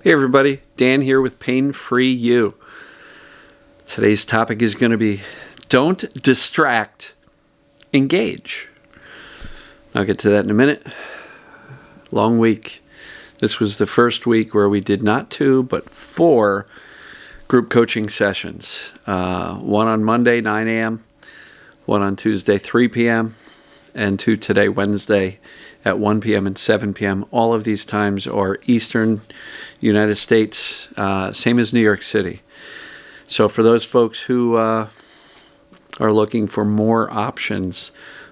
Hey everybody, Dan here with Pain Free You. Today's topic is going to be don't distract, engage. I'll get to that in a minute. Long week. This was the first week where we did not 2 but 4 group coaching sessions. One on Monday, 9 a.m., one on Tuesday, 3 p.m., and 2 today, Wednesday, at 1 p.m. and 7 p.m. All of these times are Eastern United States, same as New York City. So for those folks who are looking for more options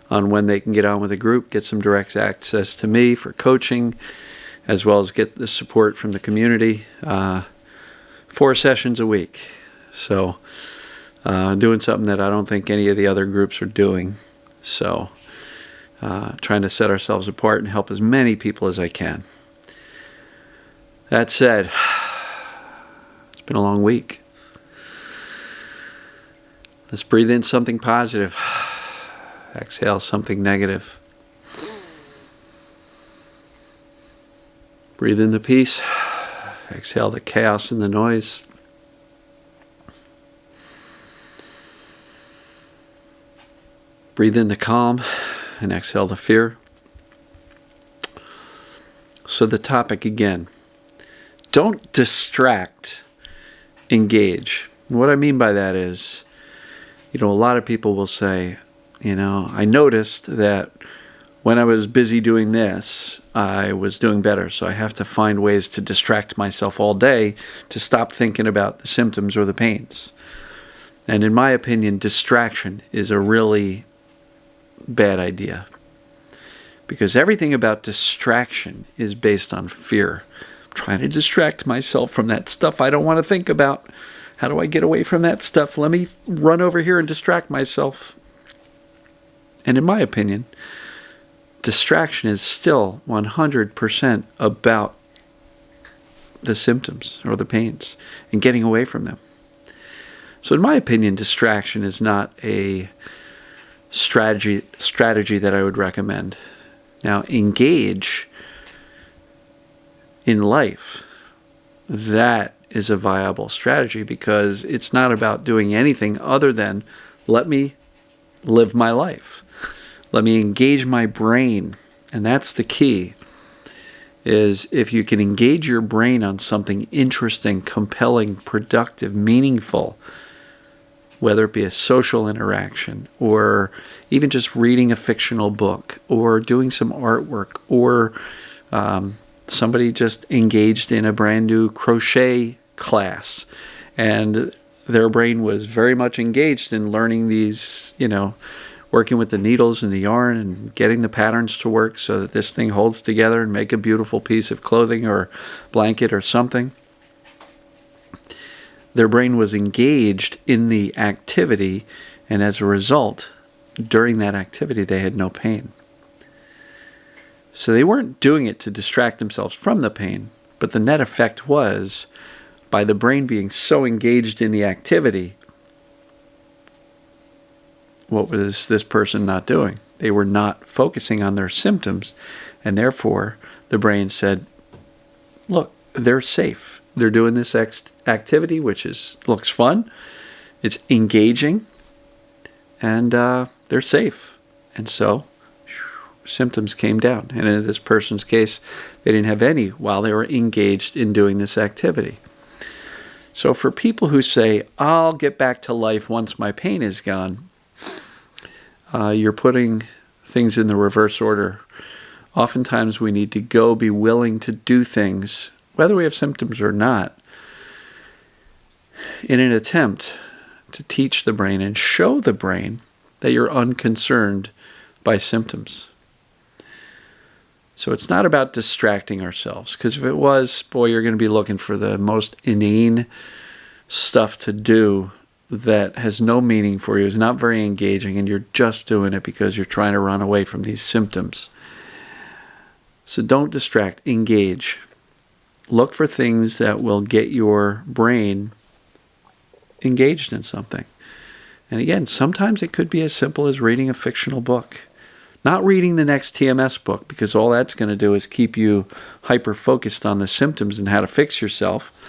on when they can get on with a group, get some direct access to me for coaching, as well as get the support from the community, 4 sessions a week. So doing something that I don't think any of the other groups are doing. So trying to set ourselves apart and help as many people as I can. That said, it's been a long week. Let's breathe in something positive. Exhale something negative. Breathe in the peace. Exhale the chaos and the noise. Breathe in the calm and exhale the fear. So the topic again, don't distract, engage. And what I mean by that is, a lot of people will say, I noticed that when I was busy doing this, I was doing better. So I have to find ways to distract myself all day to stop thinking about the symptoms or the pains. And in my opinion, distraction is a really bad idea. Because everything about distraction is based on fear. I'm trying to distract myself from that stuff I don't want to think about. How do I get away from that stuff? Let me run over here and distract myself. And in my opinion, distraction is still 100% about the symptoms or the pains and getting away from them. So in my opinion, distraction is not a strategy that I would recommend. Now, engage in life. That is a viable strategy because it's not about doing anything other than let me live my life. Let me engage my brain. And that's the key, is if you can engage your brain on something interesting, compelling, productive, meaningful, whether it be a social interaction or even just reading a fictional book or doing some artwork or somebody just engaged in a brand new crochet class and their brain was very much engaged in learning these, working with the needles and the yarn and getting the patterns to work so that this thing holds together and make a beautiful piece of clothing or blanket or something. Their brain was engaged in the activity, and as a result, during that activity, they had no pain. So they weren't doing it to distract themselves from the pain, but the net effect was, by the brain being so engaged in the activity, what was this person not doing? They were not focusing on their symptoms, and therefore the brain said, look, they're safe. They're doing this activity, which looks fun. It's engaging, and they're safe. And so symptoms came down. And in this person's case, they didn't have any while they were engaged in doing this activity. So for people who say, I'll get back to life once my pain is gone, you're putting things in the reverse order. Oftentimes we need to be willing to do things whether we have symptoms or not, in an attempt to teach the brain and show the brain that you're unconcerned by symptoms. So it's not about distracting ourselves, because if it was, you're going to be looking for the most inane stuff to do that has no meaning for you, is not very engaging, and you're just doing it because you're trying to run away from these symptoms. So don't distract, engage. Look for things that will get your brain engaged in something. And again, sometimes it could be as simple as reading a fictional book. Not reading the next TMS book, because all that's going to do is keep you hyper-focused on the symptoms and how to fix yourself.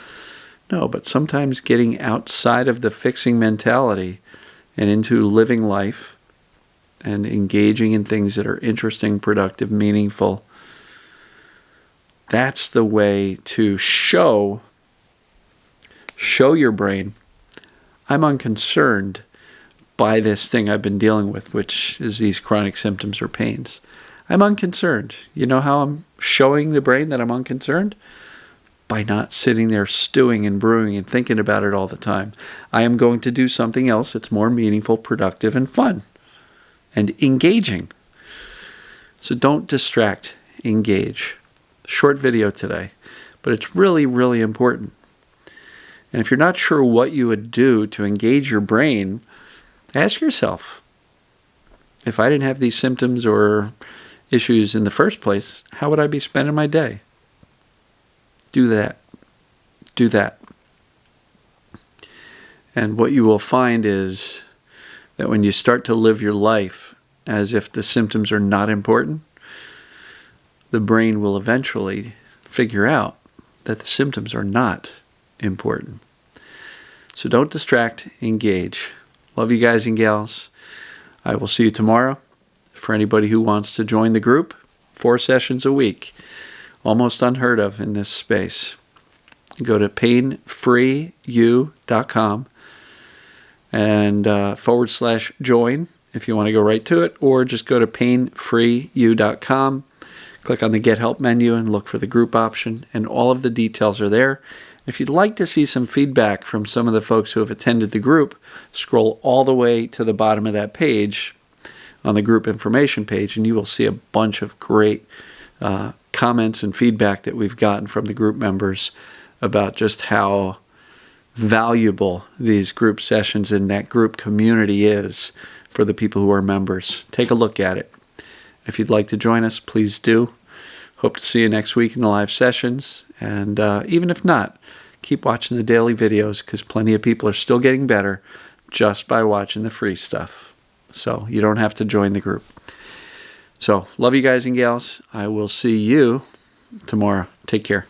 No, but sometimes getting outside of the fixing mentality and into living life and engaging in things that are interesting, productive, meaningful. That's the way to show your brain, I'm unconcerned by this thing I've been dealing with, which is these chronic symptoms or pains. I'm unconcerned. You know how I'm showing the brain that I'm unconcerned? By not sitting there stewing and brewing and thinking about it all the time. I am going to do something else that's more meaningful, productive, and fun, and engaging. So don't distract, engage. Short video today, but it's really, really important. And if you're not sure what you would do to engage your brain, ask yourself, if I didn't have these symptoms or issues in the first place, how would I be spending my day? Do that. Do that. And what you will find is that when you start to live your life as if the symptoms are not important, the brain will eventually figure out that the symptoms are not important. So don't distract, engage. Love you guys and gals. I will see you tomorrow. For anybody who wants to join the group, 4 sessions a week. Almost unheard of in this space. Go to painfreeyou.com and /join if you want to go right to it, or just go to painfreeyou.com, click on the Get Help menu and look for the group option, and all of the details are there. If you'd like to see some feedback from some of the folks who have attended the group, scroll all the way to the bottom of that page on the group information page, and you will see a bunch of great comments and feedback that we've gotten from the group members about just how valuable these group sessions and that group community is for the people who are members. Take a look at it. If you'd like to join us, please do. Hope to see you next week in the live sessions. And even if not, keep watching the daily videos, because plenty of people are still getting better just by watching the free stuff. So you don't have to join the group. So love you guys and gals. I will see you tomorrow. Take care.